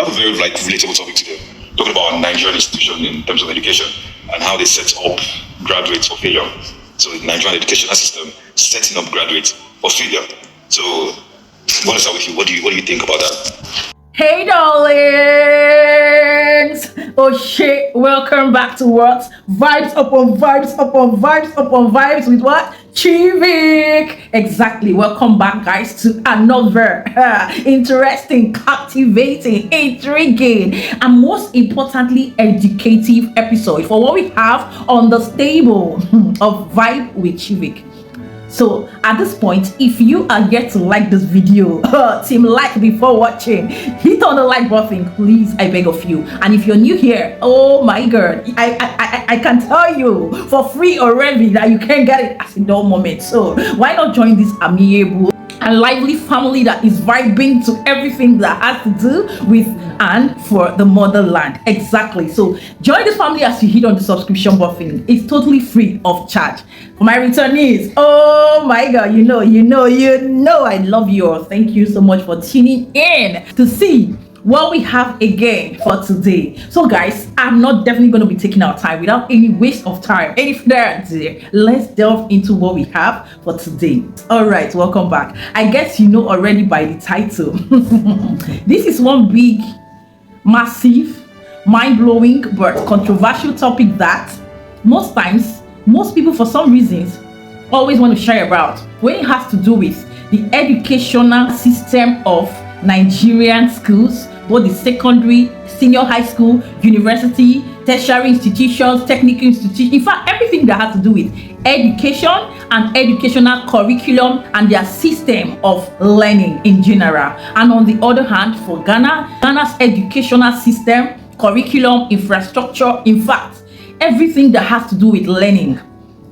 have a very relatable topic today, talking about Nigerian institution in terms of education and how they set up graduates for failure. So the Nigerian educational system setting up graduates for failure. So I want to start with you. What do you think about that? Hey darlings! Oh shit, welcome back to what? Vibes upon vibes upon vibes upon vibes with what? Chivik! Exactly, welcome back guys to another interesting, captivating, intriguing, and most importantly educative episode for what we have on the stable of Vibe with Chivik. So at this point, if you are yet to like this video, team like before watching, hit on the like button, please, I beg of you. And if you're new here, oh my god, I can tell you for free already that you can get it at a dull moment. So why not join this amiable and lively family that is vibing to everything that has to do with and for the motherland. Exactly. So join this family as you hit on the subscription button. It's totally free of charge. For my returnees, oh my god, you know I love you all. Thank you so much for tuning in to see what we have again for today. So guys, I'm not definitely going to be taking our time without any waste of time, any further ado. Let's delve into what we have for today. All right, welcome back. I guess you know already by the title. This is one big, massive, mind-blowing but controversial topic that most times most people for some reasons always want to share about when it has to do with the educational system of Nigerian schools, both the secondary, senior high school, university, tertiary institutions, technical institutions, in fact everything that has to do with education and educational curriculum and their system of learning in general. And on the other hand, for Ghana's educational system, curriculum, infrastructure, in fact everything that has to do with learning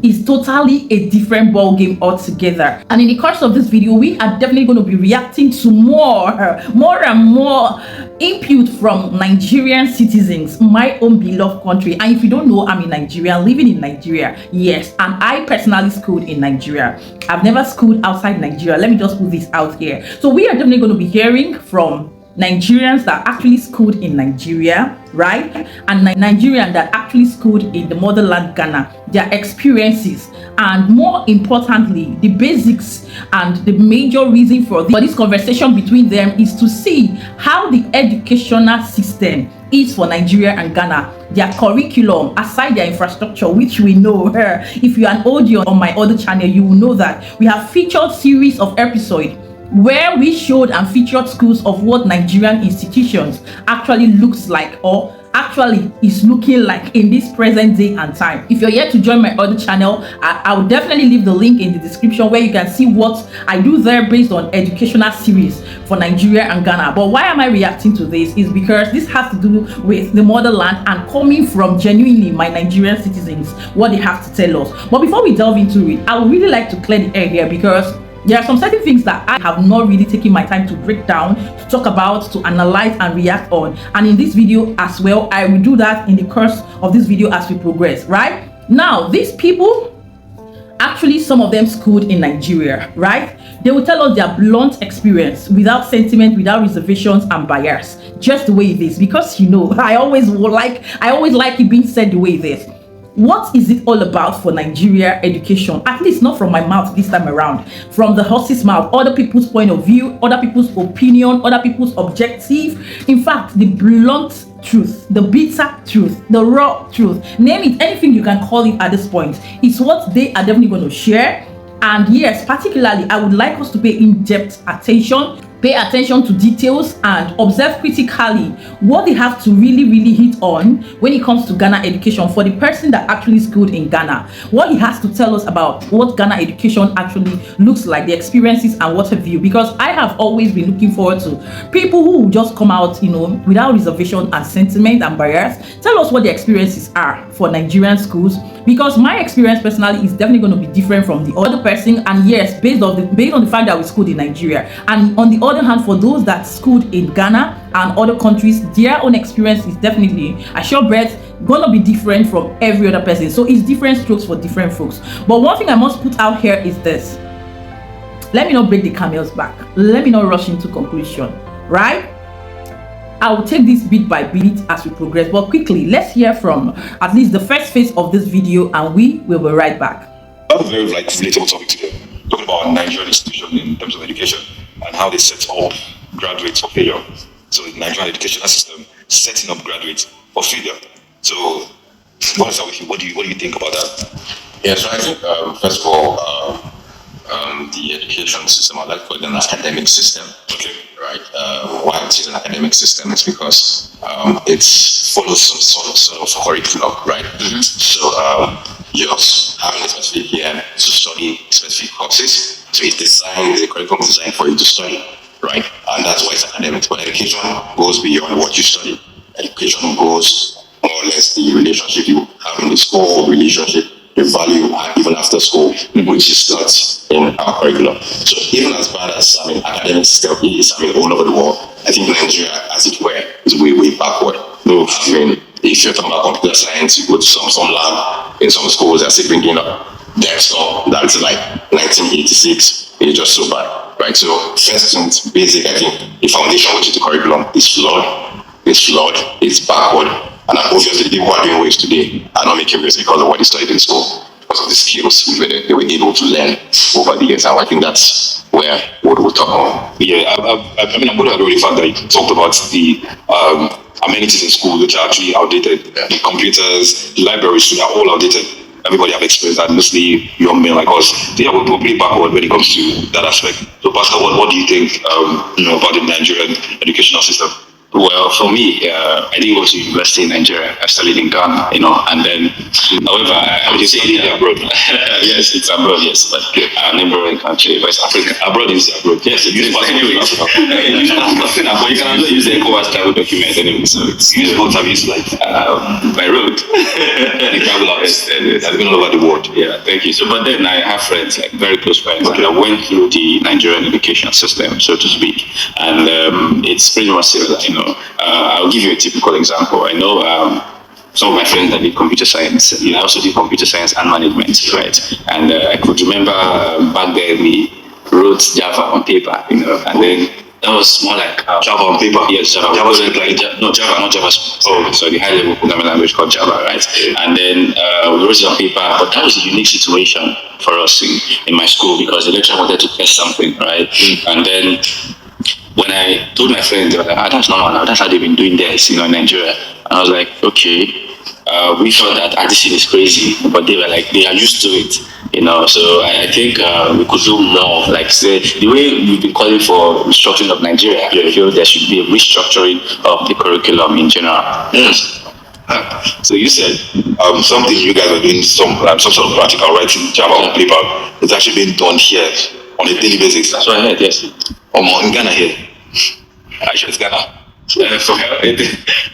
is totally a different ball game altogether. And in the course of this video, we are definitely going to be reacting to more and more input from Nigerian citizens, my own beloved country. And if you don't know, I'm a Nigerian living in Nigeria. Yes, and I personally schooled in Nigeria. I've never schooled outside Nigeria. Let me just put this out here. So we are definitely going to be hearing from Nigerians that actually schooled in Nigeria, right? And Nigerians that actually schooled in the motherland Ghana, their experiences, and more importantly, the basics and the major reason for this conversation between them is to see how the educational system is for Nigeria and Ghana, their curriculum, aside their infrastructure, which we know. If you're an audio on my other channel, you will know that we have featured series of episodes where we showed and featured schools of what Nigerian institutions actually looks like or actually is looking like in this present day and time. If you're yet to join my other channel, I will definitely leave the link in the description where you can see what I do there based on educational series for Nigeria and Ghana. But why am I reacting to this is because this has to do with the motherland and coming from genuinely my Nigerian citizens, what they have to tell us. But before we delve into it, I would really like to clear the air here because there are some certain things that I have not really taken my time to break down, to talk about, to analyze and react on. And in this video as well, I will do that in the course of this video as we progress, right? Now, these people, actually some of them schooled in Nigeria, right? They will tell us their blunt experience without sentiment, without reservations and bias, just the way it is. Because you know, I always like it being said the way it is. What is it all about for Nigeria education? At least not from my mouth this time around, from the horse's mouth, other people's point of view, other people's opinion, other people's objective. In fact, the blunt truth, the bitter truth, the raw truth, name it, anything you can call it at this point, is what they are definitely going to share. And yes, particularly, I would like us to pay in-depth attention, pay attention to details and observe critically what they have to really hit on when it comes to Ghana education for the person that actually schooled in Ghana. What he has to tell us about what Ghana education actually looks like, the experiences and what have you. Because I have always been looking forward to people who just come out, you know, without reservation and sentiment and bias, tell us what the experiences are for Nigerian schools. Because my experience personally is definitely going to be different from the other person, and yes, based on the fact that we schooled in Nigeria. And on the other hand, for those that schooled in Ghana and other countries, their own experience is definitely, I sure bet, gonna be different from every other person. So it's different strokes for different folks. But one thing I must put out here is this: let me not break the camel's back, let me not rush into conclusion, right? I will take this bit by bit as we progress. But quickly, let's hear from at least the first phase of this video, and we will be right back. I have a very relatable topic today, talking about Nigerian institution in terms of education and how they set up graduates for failure. So the Nigerian educational system setting up graduates for failure. So what is that with you? What do you think about that? Yeah, so I think first of all, the education system, I'd like to call it an academic system. Okay. Right. Why it is an academic system is because it follows some sort of curriculum, right? So you're having a specific year to study specific courses. So it's designed, the curriculum is designed for you to study, right? And that's why it's academic. But education goes beyond what you study. Education goes more or less the relationship you have in the school, relationship the value even after school, which is not in our curriculum. So even as bad as academic system is, all over the world, I think Nigeria, as it were, is way backward. If you're talking about computer science, you go to some lab in some schools, they're still bringing up desktop that's like 1986. It's just so bad, right? So first and basic, I think the foundation, which is the curriculum, is flawed. It's backward. And obviously, people who are doing waves today are not making waves because of what they studied in school, because of the skills they were able to learn over the years. And I think that's where we'll talk about. Yeah, I'm going to agree with the fact that you talked about the amenities in school, which are actually outdated. The computers, the libraries, they are all outdated. Everybody have experienced that, mostly young men like us. Yeah, we're pretty backward when it comes to that aspect. So, Pastor, what do you think about the Nigerian educational system? Well, for me, I didn't go to university in Nigeria. I studied in Ghana, and then, however, I would say abroad. Yes, it's abroad, yes, but neighboring country, but it's Africa. Abroad is abroad. Yes, it's anyway. But you can also use the ECOWAS travel document anyway, so it's what have you used like by road. The travel has been all over the world. Yeah, thank you. So, but then I have friends, like very close friends, and I went through the Nigerian education system, so to speak, and it's pretty much similar, I'll give you a typical example. I know some of my friends that did computer science. I also did computer science and management, right? And I could remember back then we wrote Java on paper, and then that was more like Java on paper. Yes, Java. Java, not Java. Oh, so the high level programming language called Java, right? And then we wrote it on paper, but that was a unique situation for us in my school because the lecturer wanted to test something, right? And then when I told my friends, they were like, that's normal, that's how they've been doing this, in Nigeria. And I was like, okay, we thought that this is crazy, but they were like, they are used to it, So I think we could do more, like say, the way we've been calling for restructuring of Nigeria, I feel there should be a restructuring of the curriculum in general. Yes. So you said something you guys are doing, some sort of practical writing Java on paper. It's actually being done here on a daily basis. That's what I heard, yes. In Ghana here. Actually, it's Ghana.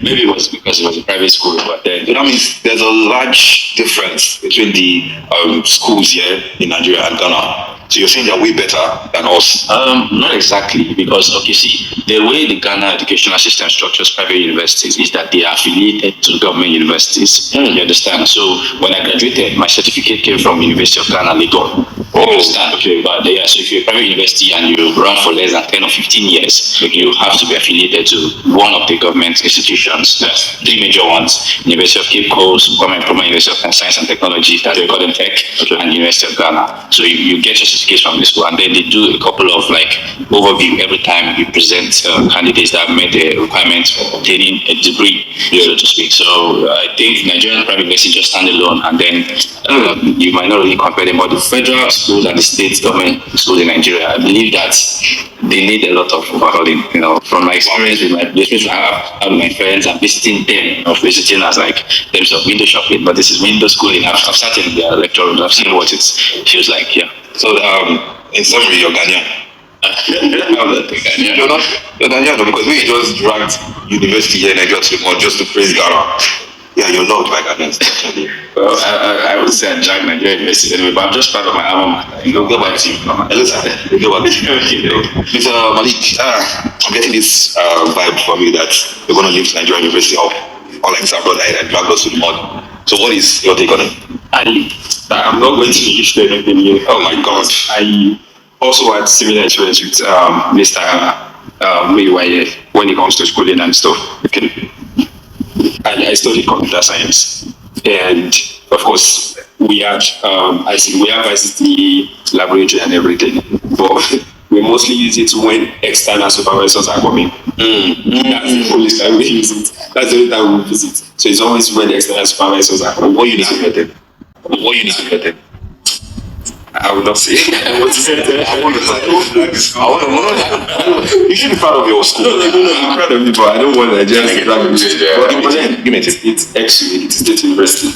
Maybe it was because it was a private school, but then that means there's a large difference between the schools here in Nigeria and Ghana. So you're saying they're way better than us? Not exactly, because see, the way the Ghana educational system structures private universities is that they are affiliated to government universities. You understand? So when I graduated, my certificate came from University of Ghana, Lagos. You understand? Okay, but so if you're a private university and you run for less than 10 or 15 years, you have to be affiliated to one of the government institutions. There's three major ones: University of Cape Coast, Government Program University of Science and Technology, that's Golden Tech, and University of Ghana. So you get your certificates from this school, and then they do a couple of overview every time you present candidates that met the requirements for obtaining a degree, so to speak. So I think Nigerian private university just stand alone, and then you might not really compare them, but the federal schools and the state government schools in Nigeria, I believe that they need a lot of overhauling. From my experience with my friends, I'm visiting them, visiting as terms of window shopping, but this is window schooling. I've sat in their lecture rooms, I've seen what it feels like. Yeah. So in summary, you're Ghanaian. You're not Ghanaian because we just dragged university here in Nigeria to the mall just to praise Ghana. Yeah, you're loved by Ghanaians. Well, I would say I dragged Nigeria University anyway, but I'm just proud of my alma mater. Go back to you. Go back to you. Mr. Malik, I'm getting this vibe from you that you're going to leave Nigerian University or like abroad and drag us to the mall. So what is your take on it? I'm not going to be used to anything here. Oh my God. I also had similar experience with Mr. when it comes to schooling and stuff. Okay. I studied computer science, and of course we have we have ICT laboratory and everything, but we mostly use it when external supervisors are coming. That's the only time we use it. That's the only time we visit. So it's always when external supervisors are coming. What you need to get them? What you need to get them? I would not say. I want to say that. You should be proud of your school. No, I'm proud of you, but I don't want Nigerians to brag with it. But then, give me a tip. It's actually it's State University.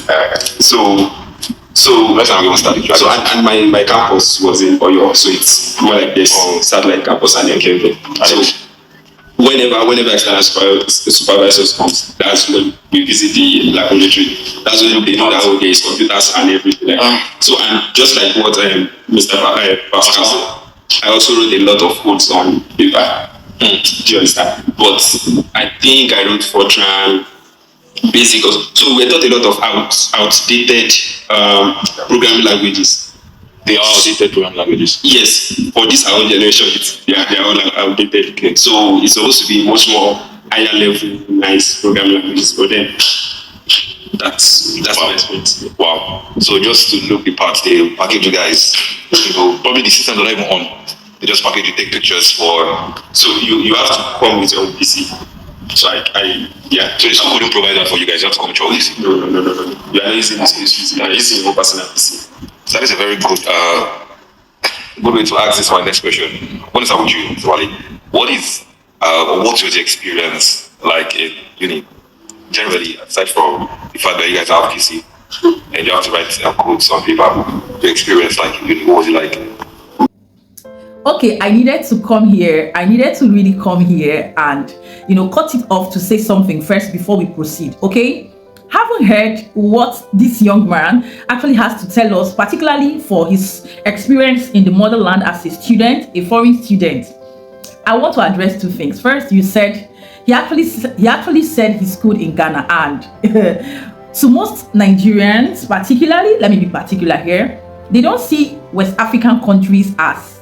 So let's not even start. So and my campus was in Oyo, so it's more like this satellite campus and then Kevin. So whenever external supervisors comes, that's when we visit the laboratory. That's when they know that there is computers and everything. So and just like what Mr. Pascal said, I also wrote a lot of codes on paper. Do you understand? But I think I wrote Fortran, basic. So we taught a lot of outdated programming languages. They are outdated program languages. Yes, for this our generation, they are all outdated. Okay. So it's supposed to be much more higher level, nice programming languages. But then that's my experience. Wow. So just to look the parts, they package you guys. Probably the systems are not even on. They just package you, take pictures for. So you have to come with your own PC. So yeah. So the school couldn't provide that for you guys. You have to come with your own PC. No. You are not using this PC. You are using your personal PC. So that is a very good way to ask this my next question. What is up with you, Wally? What was your experience like in uni? Generally, aside from the fact that you guys have PC and you have to write codes on paper, your experience like in uni, what was it like? Okay, I needed to come here. I needed to really come here and, cut it off to say something first before we proceed, okay? Haven't heard what this young man actually has to tell us, particularly for his experience in the motherland as a student, a foreign student. I want to address two things. First, you said he actually said he schooled in Ghana, and to most Nigerians, particularly, let me be particular here, they don't see West African countries as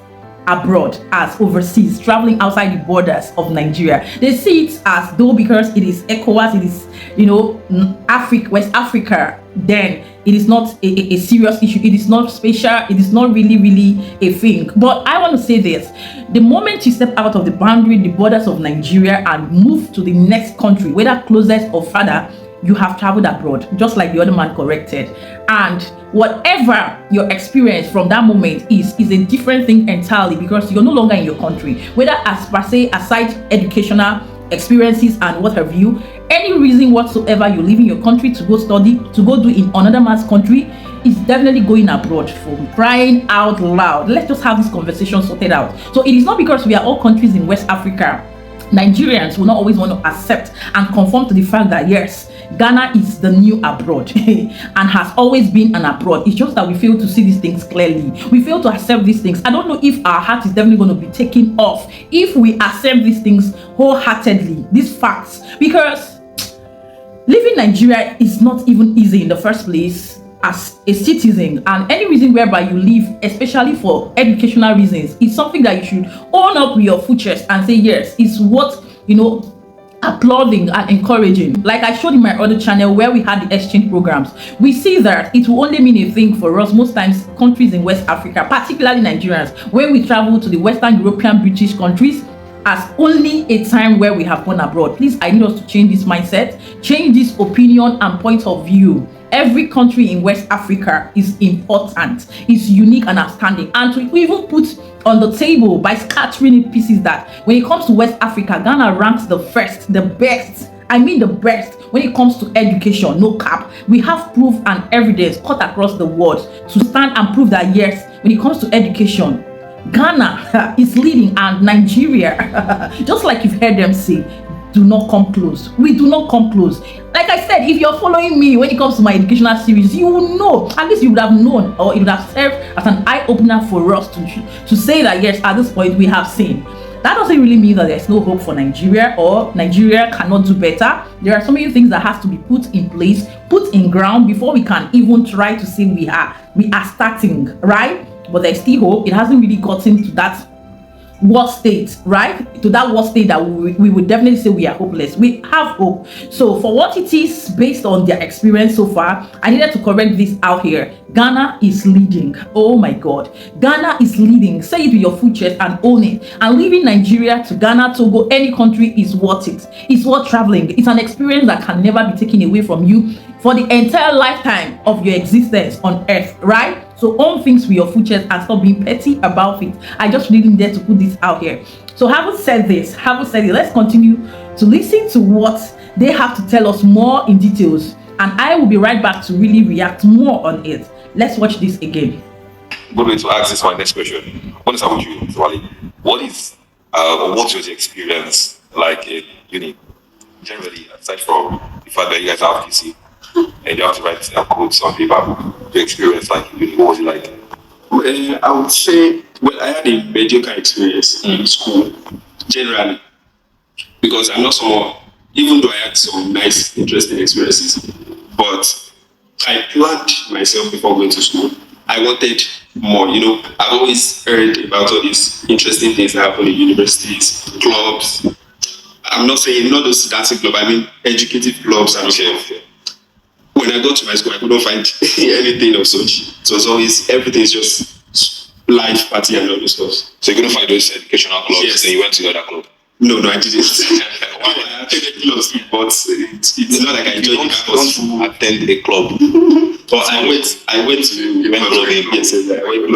abroad, as overseas, traveling outside the borders of Nigeria. They see it as though because it is ECOWAS, it is West Africa, then it is not a serious issue. It is not special. It is not really a thing. But I want to say this: the moment you step out of the boundary, the borders of Nigeria, and move to the next country, whether closest or further, you have traveled abroad, just like the other man corrected. And whatever your experience from that moment is a different thing entirely, because you're no longer in your country, whether as per se aside educational experiences and what have you, any reason whatsoever you're leaving your country to go study, to go do in another man's country, is definitely going abroad. For crying out loud, let's just have this conversation sorted out. So it is not because we are all countries in West Africa, Nigerians will not always want to accept and conform to the fact that yes, Ghana is the new abroad and has always been an abroad. It's just that we fail to see these things clearly. We fail to accept these things. I don't know if our heart is definitely going to be taken off if we accept these things wholeheartedly, these facts, because living Nigeria is not even easy in the first place as a citizen, and any reason whereby you live, especially for educational reasons, is something that you should own up with your full chest and say yes, it's what applauding and encouraging. Like I showed in my other channel where we had the exchange programs, we see that it will only mean a thing for us most times, countries in West Africa, particularly Nigerians, when we travel to the Western European British countries, as only a time where we have gone abroad. Please, I need us to change this mindset, change this opinion and point of view. Every country in West Africa is important, is unique and outstanding, and to even put on the table by scattering in pieces that when it comes to West Africa, Ghana ranks the first, the best. I mean the best when it comes to education, no cap. We have proof and evidence cut across the world to stand and prove that yes, when it comes to education, Ghana is leading, and Nigeria, just like you've heard them say, do not come close. We do not come close. Like I said, if you're following me when it comes to my educational series, you will know, at least you would have known, or it would have served as an eye-opener for us to say that yes, at this point we have seen. That doesn't really mean that there's no hope for Nigeria or Nigeria cannot do better. There are so many things that has to be put in place, put in ground before we can even try to say we are starting, right? But there's still hope. It hasn't really gotten to that worst state, right? To that worst state that we would definitely say we are hopeless. We have hope. So for what it is, based on their experience so far, I needed to correct this out here. Ghana is leading. Oh my God. Ghana is leading. Say it with your full chest and own it. And leaving Nigeria to Ghana, Togo, any country is worth it. It's worth traveling. It's an experience that can never be taken away from you for the entire lifetime of your existence on earth, right? So own things with your full chest and stop being petty about it. I just really needed to put this out here. So having said this, let's continue to listen to what they have to tell us more in details. And I will be right back to really react more on it. Let's watch this again. Good way to ask this my next question. What is up with you, Mr. Wale? What was your experience like in uni? Generally, aside from the fact that you guys have PC and you have to write codes on paper, your experience like in uni, what was it like? Well, I would say, I had a mediocre experience in school, generally, because I'm not someone, even though I had some nice, interesting experiences, but I planned myself before going to school. I wanted more, I've always heard about all these interesting things that happen in universities, clubs. I'm not saying not those dancing clubs, I mean educative clubs and stuff. When I got to my school, I couldn't find anything of such. It was always, everything's just live party and all those stuff. So you couldn't find those educational clubs, Yes. then you went to the other club? No, I didn't. I attended clubs, but it's not like I enjoyed the campus. Don't attend a club. But I went to You went clubbing? Yes, I went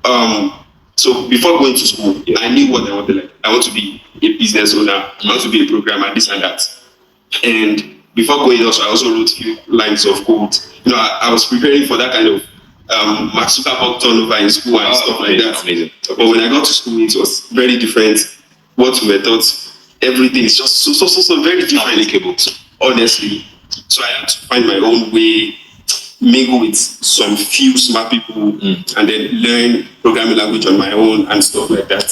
clubbing. So before going to school, I knew what I wanted. Like, I want to be a business owner. I want to be a programmer, this and that. And before going also, I also wrote a few lines of code. I was preparing for that kind of Mark Zuckerberg turnover in school and stuff like that. Amazing. But when I got to school, it was very different. What we were taught, everything is just so very different. Honestly, so I had to find my own way, mingle with some few smart people, and then learn programming language on my own and stuff like that.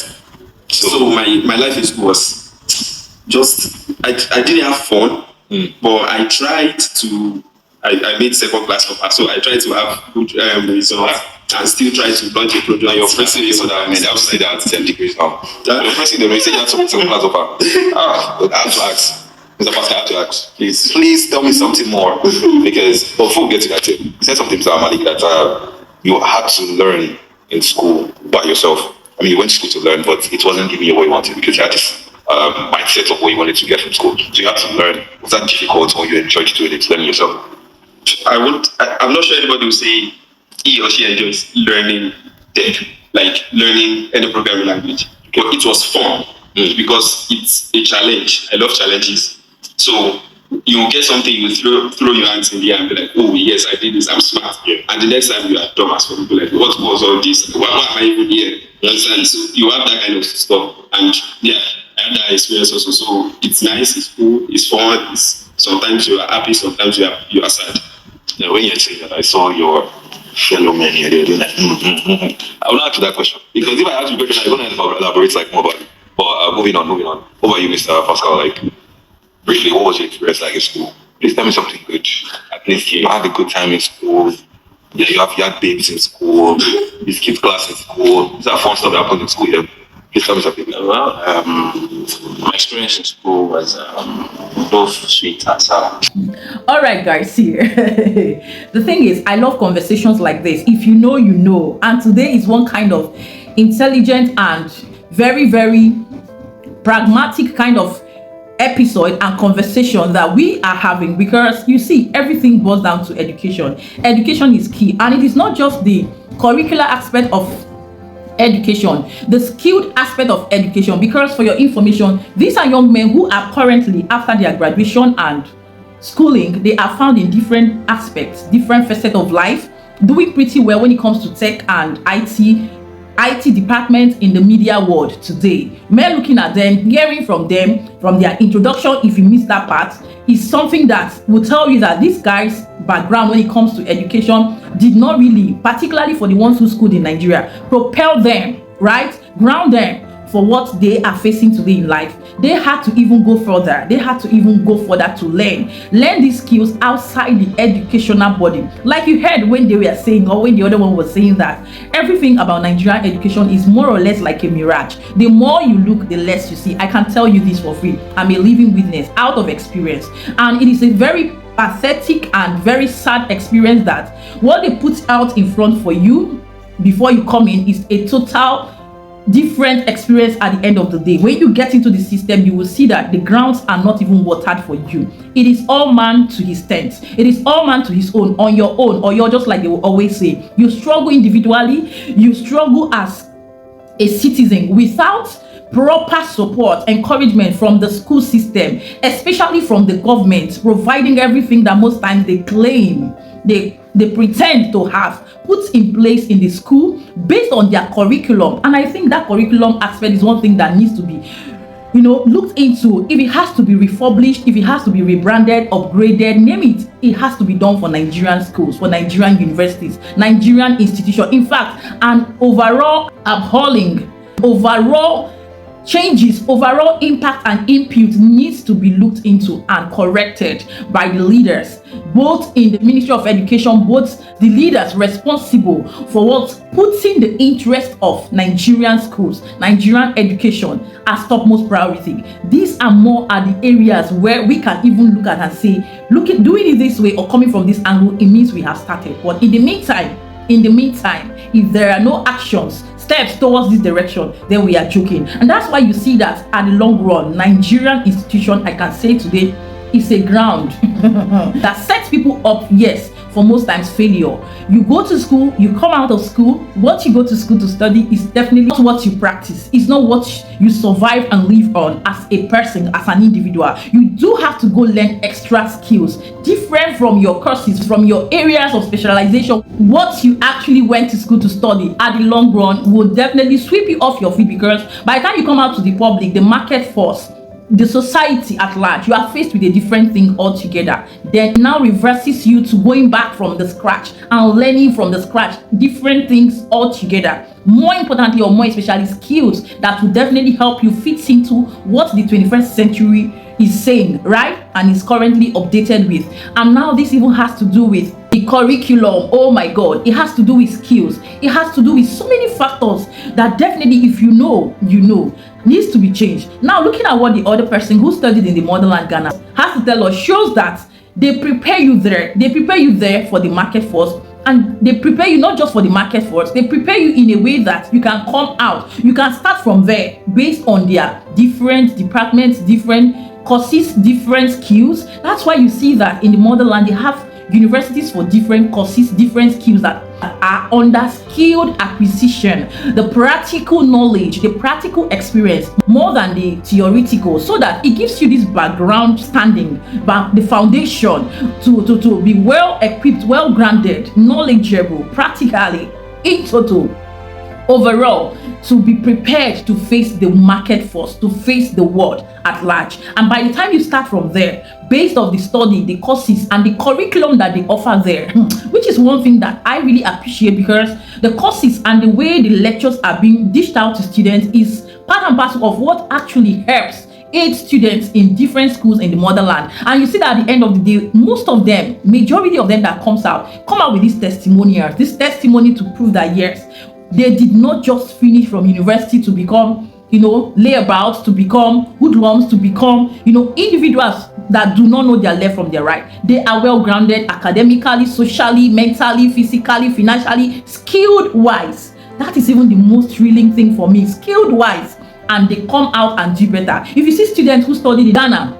So my life in school was just, I didn't have fun, but I tried to. I made second class upper, so I tried to have good results and still try to launch a project. Now you're pressing this, so that means I'll say that 10 degrees now. You're pressing the message at second class upper. But I have to ask. Mr. Pastor, I have to ask. Please tell me something more. Because before we get to that, you said something to Amali that you had to learn in school by yourself. I mean, you went to school to learn, but it wasn't giving you what you wanted because you had this mindset of what you wanted to get from school. So you had to learn. Was that difficult or you enjoyed doing it, learning yourself? I'm not sure anybody will say he or she enjoys learning tech, like learning any programming language. But it was fun because it's a challenge. I love challenges. So you get something, you throw your hands in the air and be like, oh yes, I did this, I'm smart. Yeah. And the next time you are dumb as for people like, what was all this? Why am I even here? You understand? So you have that kind of stuff. And yeah, I had that experience also. So it's nice, it's cool, it's fun. Sometimes you are happy, sometimes you are sad. Yeah, when you're saying that, I saw your fellow men here, they're doing like, I will not ask you that question. Because if I ask you a question, I'm going to elaborate like more about it. But moving on. What about you, Mr. Pascal? Like, briefly, what was your experience like in school? Please tell me something good. At least you had a good time in school. Yeah, you had babes in school. You skipped class in school. Is that fun stuff that happened in school? Yeah. Please tell me something. Well, my experience in school was both sweet and sour. All right, guys, here. The thing is, I love conversations like this. If you know, you know. And today is one kind of intelligent and very, very pragmatic kind of episode and conversation that we are having, because you see, everything boils down to education. Education is key, and it is not just the curricular aspect of education, the skilled aspect of education. Because for your information, these are young men who are currently, after their graduation and schooling, they are found in different aspects, different facets of life, doing pretty well when it comes to tech and IT departments in the media world today. Men looking at them, hearing from them, from their introduction, if you missed that part, is something that will tell you that this guy's background when it comes to education did not really, particularly for the ones who schooled in Nigeria, propel them, right? Ground them for what they are facing today in life. they had to even go further. They had to even go further to learn these skills outside the educational body. Like you heard when they were saying, or when the other one was saying, that everything about Nigerian education is more or less like a mirage. The more you look, the less you see. I can tell you this for free. I'm a living witness out of experience, and it is a very pathetic and very sad experience that what they put out in front for you before you come in is a total different experience at the end of the day. When you get into the system, you will see that the grounds are not even watered for you. It is all man to his tent. It is all man to his own, on your own, or you're just like they will always say. You struggle individually, you struggle as a citizen without proper support, encouragement from the school system, especially from the government, providing everything that most times they claim they pretend to have put in place in the school based on their curriculum. And I think that curriculum aspect is one thing that needs to be, looked into. If it has to be refurbished, if it has to be rebranded, upgraded, name it, it has to be done for Nigerian schools, for Nigerian universities, Nigerian institutions. In fact, an overall appalling, overall changes, overall impact and input needs to be looked into and corrected by the leaders, both in the Ministry of Education, both the leaders responsible for what putting the interest of Nigerian schools, Nigerian education as topmost priority. These are more are the areas where we can even look at and say, doing it this way or coming from this angle, it means we have started. But in the meantime, if there are no actions, steps towards this direction, then we are joking. And that's why you see that at the long run, Nigerian institution, I can say today, is a ground that sets people up, yes, for most times failure. You go to school, you come out of school, what you go to school to study is definitely not what you practice. It's not what you survive and live on as a person, as an individual. You do have to go learn extra skills, different from your courses, from your areas of specialization. What you actually went to school to study at the long run will definitely sweep you off your feet, because by the time you come out to the public, the market force, the society at large, you are faced with a different thing altogether. Then now reverses you to going back from the scratch and learning from the scratch different things altogether. More importantly, or more especially, skills that will definitely help you fit into what the 21st century is saying, right? And is currently updated with. And now this even has to do with the curriculum. Oh my God, it has to do with skills. It has to do with so many factors that definitely, if you know, needs to be changed. Now, looking at what the other person who studied in the motherland Ghana has to tell us, shows that they prepare you there. They prepare you there for the market force, and they prepare you not just for the market force. They prepare you in a way that you can come out. You can start from there based on their different departments, different courses, different skills. That's why you see that in the motherland they have universities for different courses, different skills that are under skilled acquisition, the practical knowledge, the practical experience more than the theoretical, so that it gives you this background standing, but the foundation to be well equipped, well grounded, knowledgeable, practically, in total, overall, to be prepared to face the market force, to face the world at large. And by the time you start from there, based on the study, the courses, and the curriculum that they offer there, which is one thing that I really appreciate, because the courses and the way the lectures are being dished out to students is part and parcel of what actually helps aid students in different schools in the motherland. And you see that at the end of the day, most of them, majority of them that come out with these testimonials, this testimony to prove that yes, they did not just finish from university to become, layabouts, to become hoodlums, to become, individuals that do not know their left from their right. They are well grounded academically, socially, mentally, physically, financially, skilled wise. That is even the most thrilling thing for me, skilled wise. And they come out and do better. If you see students who studied in Ghana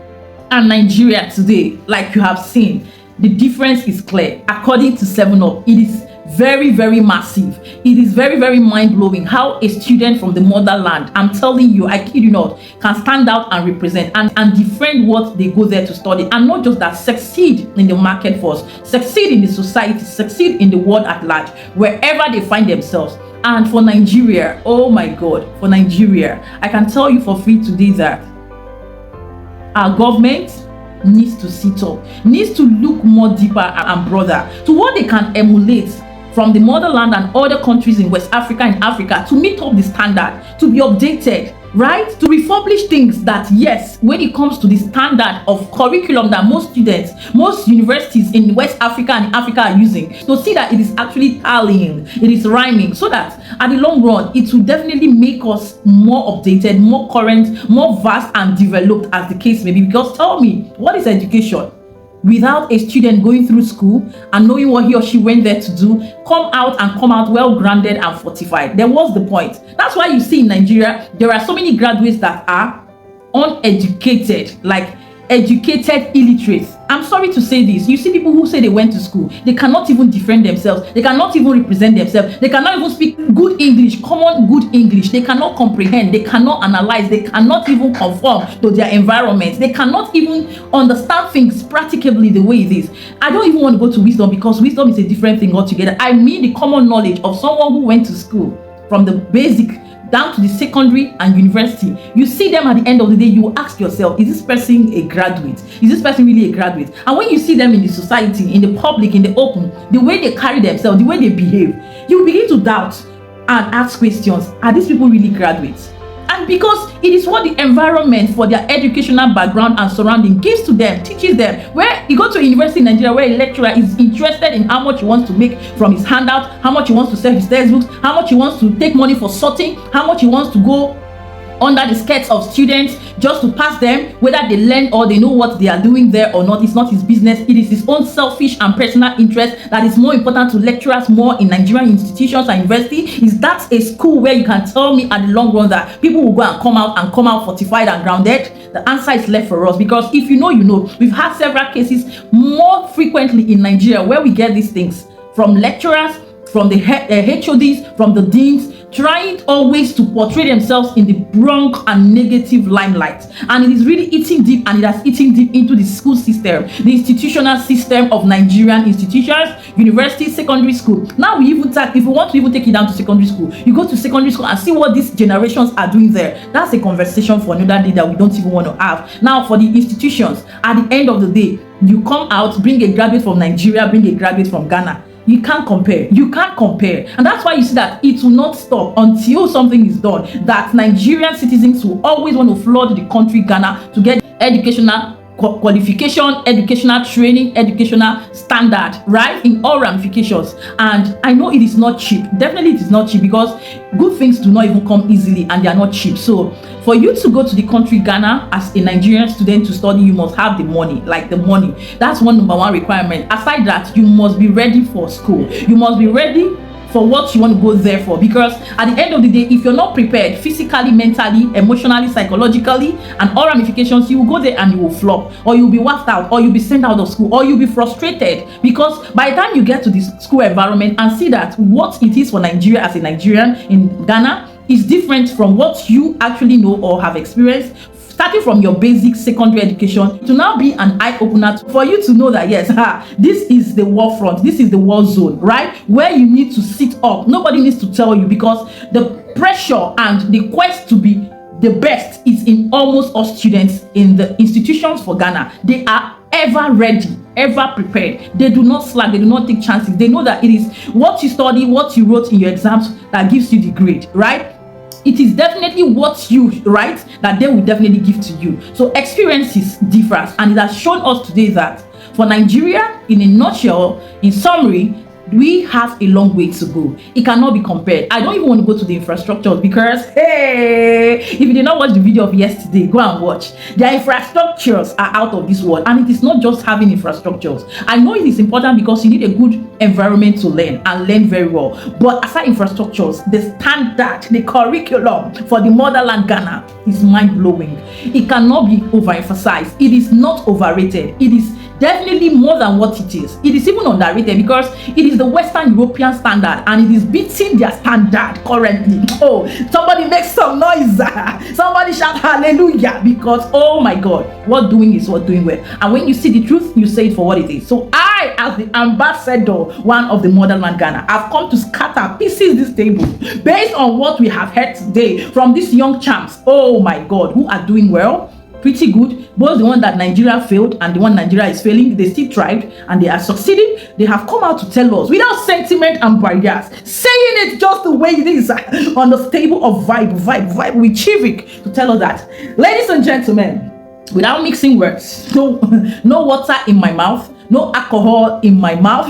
and Nigeria today, like you have seen, the difference is clear. According to 7up, it is very, very massive. It is very, very mind-blowing how a student from the motherland, I'm telling you, I kid you not, can stand out and represent and defend what they go there to study. And not just that, succeed in the market force, succeed in the society, succeed in the world at large, wherever they find themselves. And for Nigeria, oh my God, for Nigeria, I can tell you for free today that our government needs to sit up, needs to look more deeper and broader to what they can emulate from the motherland and other countries in West Africa and Africa, to meet up the standard, to be updated, right? To refurbish things that, yes, when it comes to the standard of curriculum that most students, most universities in West Africa and Africa are using, to see that it is actually tallying, it is rhyming, so that at the long run, it will definitely make us more updated, more current, more vast and developed, as the case may be. Because tell me, what is education without a student going through school and knowing what he or she went there to do, come out well grounded and fortified? Then what's the point? That's why you see in Nigeria there are so many graduates that are uneducated, like educated illiterates. I'm sorry to say this. You see people who say they went to school, they cannot even defend themselves, they cannot even represent themselves, they cannot even speak good English, common good English, they cannot comprehend, they cannot analyze, they cannot even conform to their environment, they cannot even understand things practically the way it is. I don't even want to go to wisdom, because wisdom is a different thing altogether. I mean the common knowledge of someone who went to school from the basic down to the secondary and university. You see them at the end of the day, you ask yourself, is this person a graduate? Is this person really a graduate? And when you see them in the society, in the public, in the open, the way they carry themselves, the way they behave, you begin to doubt and ask questions. Are these people really graduates? And because it is what the environment for their educational background and surrounding gives to them, teaches them. Where you go to a university in Nigeria where a lecturer is interested in how much he wants to make from his handout, how much he wants to sell his textbooks, how much he wants to take money for sorting, how much he wants to go under the skirts of students just to pass them, whether they learn or they know what they are doing there or not. It's not his business. It is his own selfish and personal interest that is more important to lecturers more in Nigerian institutions and university. Is that a school where you can tell me at the long run that people will go and come out fortified and grounded? The answer is left for us, because if you know, you know. We've had several cases more frequently in Nigeria where we get these things from lecturers, from the HODs, from the deans, trying always to portray themselves in the wrong and negative limelight. And it is really eating deep, and it has eaten deep into the school system, the institutional system of Nigerian institutions, universities, secondary school. Now we even if we want to even take it down to secondary school, you go to secondary school and see what these generations are doing there. That's a conversation for another day that we don't even want to have. Now for the institutions, at the end of the day, you come out, bring a graduate from Nigeria, bring a graduate from Ghana. You can't compare. You can't compare. And that's why you see that it will not stop until something is done. That Nigerian citizens will always want to flood the country, Ghana, to get educational qualification, educational training, educational standard, right, in all ramifications. And I know it is not cheap. Definitely it is not cheap, because good things do not even come easily, and they are not cheap. So for you to go to the country Ghana as a Nigerian student to study, you must have the money, like the money. That's number one requirement. Aside that, you must be ready for school. You must be ready for what you want to go there for, because at the end of the day, if you're not prepared physically, mentally, emotionally, psychologically, and all ramifications, you will go there and you will flop, or you'll be whacked out, or you'll be sent out of school, or you'll be frustrated, because by the time you get to this school environment and see that what it is for Nigeria as a Nigerian in Ghana is different from what you actually know or have experienced, starting from your basic secondary education, to now be an eye-opener for you to know that yes, this is the war front, this is the war zone, right, where you need to sit up. Nobody needs to tell you, because the pressure and the quest to be the best is in almost all students in the institutions for Ghana. They are ever ready, ever prepared. They do not slack, they do not take chances. They know that it is what you study, what you wrote in your exams that gives you the grade, right? It is definitely what you write that they will definitely give to you. So experiences differ, and it has shown us today that for Nigeria, in a nutshell, in summary, we have a long way to go. It cannot be compared. I don't even want to go to the infrastructures, because hey, if you did not watch the video of yesterday, go and watch. Their infrastructures are out of this world, and it is not just having infrastructures. I know it is important because you need a good environment to learn, and learn very well. But aside infrastructures, the standard, the curriculum for the motherland Ghana is mind-blowing. It cannot be overemphasized. It is not overrated. It is definitely more than what it is. It is even underrated, because it is the Western European standard, and it is beating their standard currently. Oh, somebody make some noise. Somebody shout hallelujah, because oh my God, what doing is what doing well. And when you see the truth, you say it for what it is. So I, as the ambassador, one of the motherland Ghana, I've come to scatter pieces this table based on what we have heard today from these young champs, oh my God, who are doing well, pretty good. Both the one that Nigeria failed and the one Nigeria is failing, they still tried and they are succeeding. They have come out to tell us without sentiment and barriers, saying it just the way it is, on the table of vibe with Chivik, to tell us that, ladies and gentlemen, without mixing words, no water in my mouth, no alcohol in my mouth,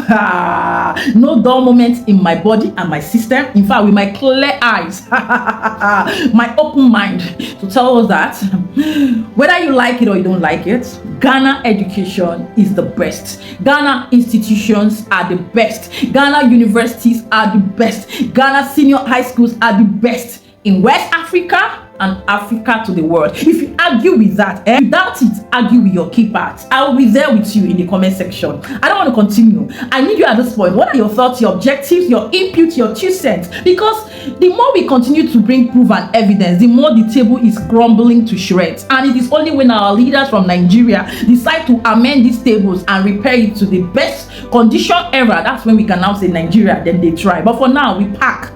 no dull moments in my body and my system. In fact, with my clear eyes, my open mind, to tell us that whether you like it or you don't like it, Ghana education is the best. Ghana institutions are the best. Ghana universities are the best. Ghana senior high schools are the best in West Africa and Africa to the world. If you argue with that, without it, argue with your key parts. I will be there with you in the comment section. I don't want to continue. I need you at this point. What are your thoughts, your objectives, your input, your 2 cents? Because the more we continue to bring proof and evidence, the more the table is crumbling to shreds. And it is only when our leaders from Nigeria decide to amend these tables and repair it to the best condition ever, that's when we can now say Nigeria, then they try. But for now, we pack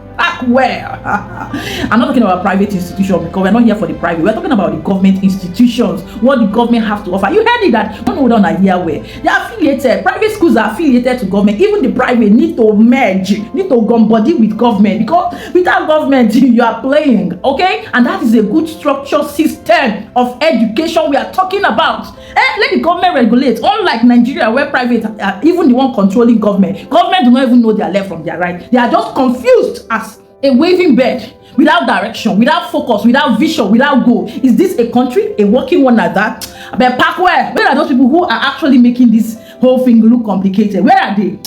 where? I'm not talking about private institutions, because we're not here for the private. We're talking about the government institutions, what the government has to offer. You heard it that one hold are here where they are affiliated. Private schools are affiliated to government. Even the private need to merge, need to gum body with government, because without government you are playing, okay? And that is a good structured system of education we are talking about. Let the government regulate. Unlike Nigeria, where private even the one controlling government do not even know their left from their right. They are just confused as a waving bed, without direction, without focus, without vision, without goal. Is this a country, a working one like that? But pack where are those people who are actually making this whole thing look complicated? Where are they?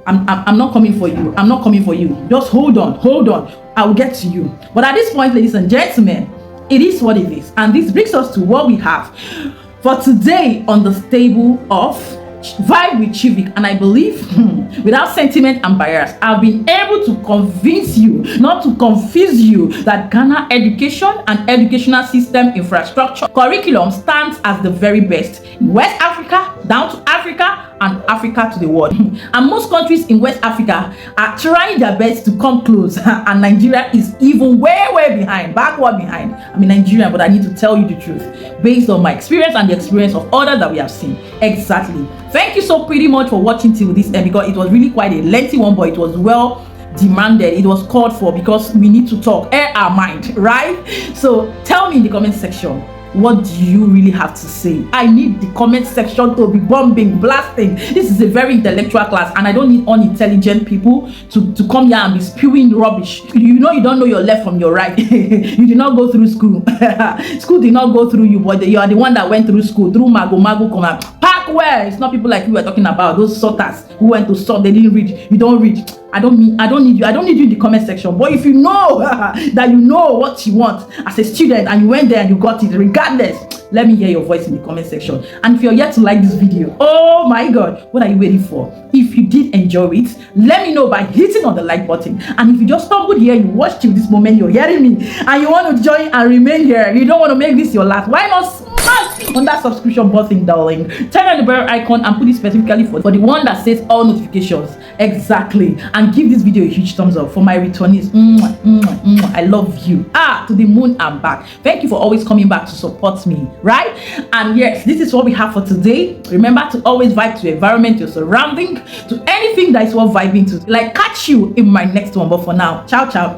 I'm not coming for you. I'm not coming for you. Just hold on. I will get to you. But at this point, ladies and gentlemen, it is what it is. And this brings us to what we have for today on the table of Vibe with Chivik. And I believe without sentiment and bias, I've been able to convince you, not to confuse you, that Ghana education and educational system infrastructure curriculum stands as the very best in West Africa, down to Africa, and Africa to the world. And most countries in West Africa are trying their best to come close, and Nigeria is even way behind, backward behind. I'm Nigerian, but I need to tell you the truth based on my experience and the experience of others that we have seen. Exactly. Thank you so pretty much for watching till this end, because it was really quite a lengthy one, but it was well demanded. It was called for, because we need to talk, air our mind, right? So tell me in the comment section, what do you really have to say? I need the comment section to be bombing, blasting. This is a very intellectual class, and I don't need unintelligent people to come here and be spewing rubbish. You know, you don't know your left from your right. You did not go through school. School did not go through you, but you are the one that went through school, through mago come out. Pack where? It's not people like you were talking about, those sorters who went to sort, they didn't read. You don't read. I don't need you. I don't need you in the comment section. But if you know that you know what you want as a student, and you went there and you got it, regardless, let me hear your voice in the comment section. And if you're yet to like this video, oh my God, what are you waiting for? If you did enjoy it, let me know by hitting on the like button. And if you just stumbled here, you watched till this moment, you're hearing me, and you want to join and remain here, you don't want to make this your last, why not smash on that subscription button, darling? Turn on the bell icon and put it specifically for the one that says all notifications. Exactly. And give this video a huge thumbs up for my returnees. I love you. To the moon and back. Thank you for always coming back to support me, right? And yes, this is what we have for today. Remember to always vibe to your environment, your surrounding, to anything that is worth vibing to. Like, catch you in my next one. But for now, ciao.